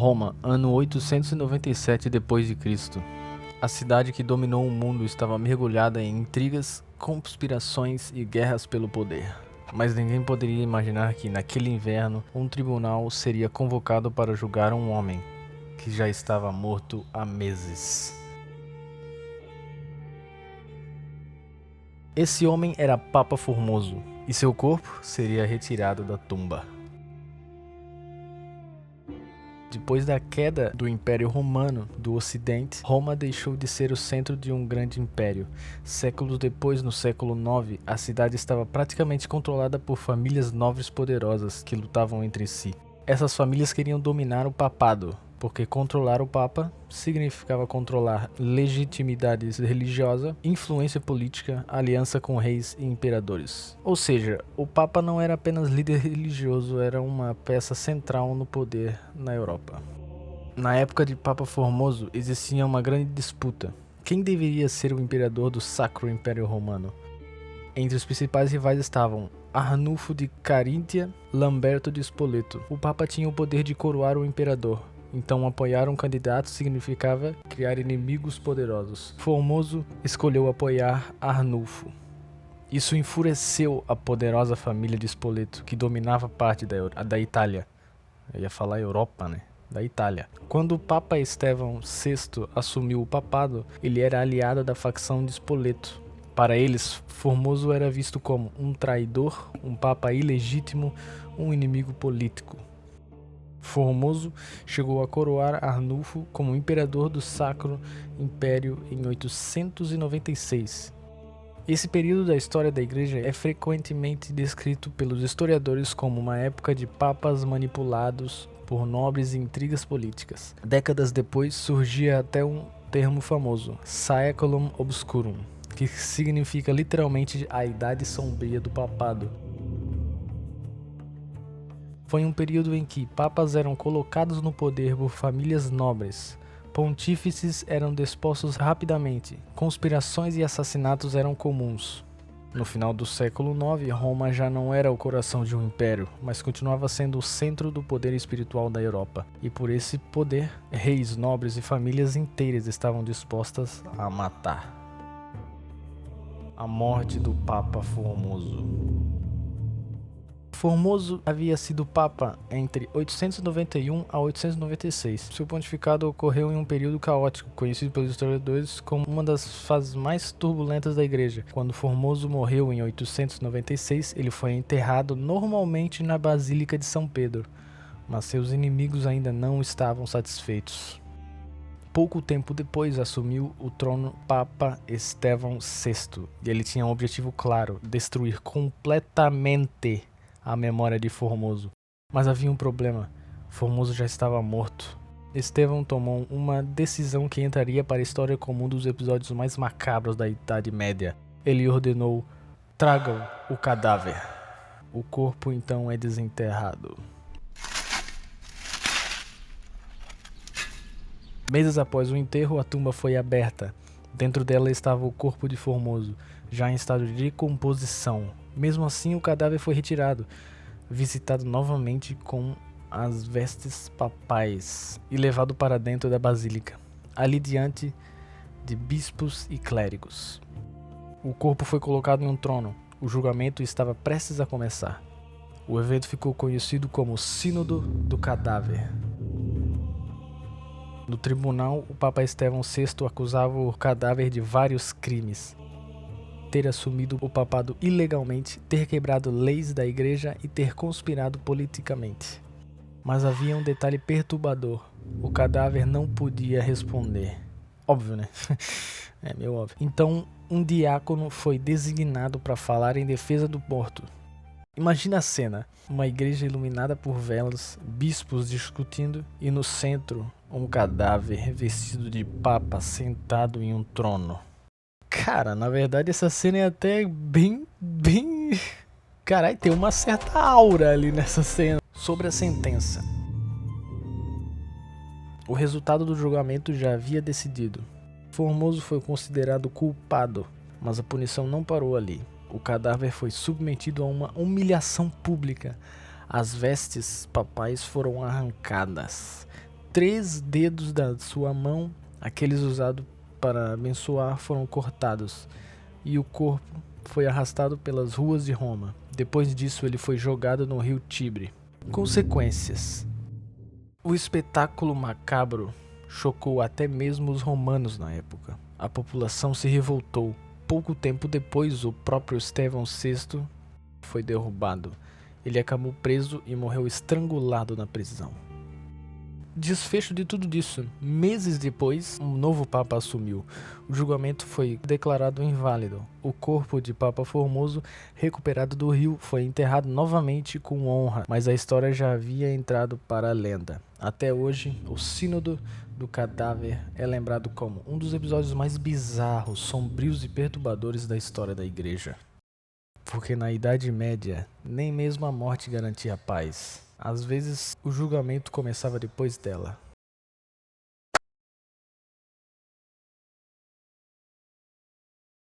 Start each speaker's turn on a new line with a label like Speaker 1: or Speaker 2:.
Speaker 1: Roma, ano 897 d.C. A cidade que dominou o mundo estava mergulhada em intrigas, conspirações e guerras pelo poder. Mas ninguém poderia imaginar que, naquele inverno, um tribunal seria convocado para julgar um homem que já estava morto há meses. Esse homem era Papa Formoso, e seu corpo seria retirado da tumba. Depois da queda do Império Romano do Ocidente, Roma deixou de ser o centro de um grande império. Séculos depois, no século IX, a cidade estava praticamente controlada por famílias nobres poderosas que lutavam entre si. Essas famílias queriam dominar o papado, porque controlar o Papa significava controlar legitimidade religiosa, influência política, aliança com reis e imperadores. Ou seja, o Papa não era apenas líder religioso, era uma peça central no poder na Europa. Na época de Papa Formoso, existia uma grande disputa. Quem deveria ser o imperador do Sacro Império Romano? Entre os principais rivais estavam Arnulfo de Caríntia, Lamberto de Spoleto. O Papa tinha o poder de coroar o imperador. Então apoiar um candidato significava criar inimigos poderosos. Formoso escolheu apoiar Arnulfo. Isso enfureceu a poderosa família de Spoleto, que dominava parte da Itália. Eu ia falar Europa, né? Da Itália. Quando o Papa Estevão VI assumiu o papado, ele era aliado da facção de Spoleto. Para eles, Formoso era visto como um traidor, um papa ilegítimo, um inimigo político. Formoso chegou a coroar Arnulfo como imperador do Sacro Império em 896. Esse período da história da Igreja é frequentemente descrito pelos historiadores como uma época de papas manipulados por nobres e intrigas políticas. Décadas depois surgia até um termo famoso, Saeculum Obscurum, que significa literalmente a Idade Sombria do Papado. Foi um período em que papas eram colocados no poder por famílias nobres, pontífices eram depostos rapidamente, conspirações e assassinatos eram comuns. No final do século IX, Roma já não era o coração de um império, mas continuava sendo o centro do poder espiritual da Europa. E por esse poder, reis, nobres e famílias inteiras estavam dispostas a matar. A morte do Papa Formoso. Formoso havia sido Papa entre 891 a 896. Seu pontificado ocorreu em um período caótico, conhecido pelos historiadores como uma das fases mais turbulentas da Igreja. Quando Formoso morreu em 896, ele foi enterrado normalmente na Basílica de São Pedro, mas seus inimigos ainda não estavam satisfeitos. Pouco tempo depois assumiu o trono Papa Estevão VI, e ele tinha um objetivo claro: destruir completamente a memória de Formoso. Mas havia um problema: Formoso já estava morto. Estevão tomou uma decisão que entraria para a história como um dos episódios mais macabros da Idade Média. Ele ordenou: tragam o cadáver. O corpo então é desenterrado. Meses após o enterro, a tumba foi aberta. Dentro dela estava o corpo de Formoso, já em estado de decomposição. Mesmo assim, o cadáver foi retirado, visitado novamente com as vestes papais e levado para dentro da basílica, ali diante de bispos e clérigos. O corpo foi colocado em um trono. O julgamento estava prestes a começar. O evento ficou conhecido como Sínodo do Cadáver. No tribunal, o Papa Estevão VI acusava o cadáver de vários crimes: ter assumido o papado ilegalmente, ter quebrado leis da igreja e ter conspirado politicamente. Mas havia um detalhe perturbador: o cadáver não podia responder. Óbvio, né? É meio óbvio. Então, um diácono foi designado para falar em defesa do morto. Imagina a cena: uma igreja iluminada por velas, bispos discutindo e no centro um cadáver vestido de papa sentado em um trono. Cara, na verdade essa cena é até bem... Caralho, tem uma certa aura ali nessa cena. Sobre a sentença. O resultado do julgamento já havia decidido. Formoso foi considerado culpado, mas a punição não parou ali. O cadáver foi submetido a uma humilhação pública. As vestes papais foram arrancadas. 3 dedos da sua mão, aqueles usados para abençoar, foram cortados e o corpo foi arrastado pelas ruas de Roma. Depois disso, ele foi jogado no rio Tibre. Consequências: o espetáculo macabro chocou até mesmo os romanos na época. A população se revoltou. Pouco tempo depois, o próprio Estevão VI foi derrubado. Ele acabou preso e morreu estrangulado na prisão. Desfecho de tudo isso: meses depois, um novo Papa assumiu. O julgamento foi declarado inválido. O corpo de Papa Formoso, recuperado do rio, foi enterrado novamente com honra, mas a história já havia entrado para a lenda. Até hoje, o Sínodo do Cadáver é lembrado como um dos episódios mais bizarros, sombrios e perturbadores da história da Igreja. Porque na Idade Média, nem mesmo a morte garantia paz. Às vezes, o julgamento começava depois dela.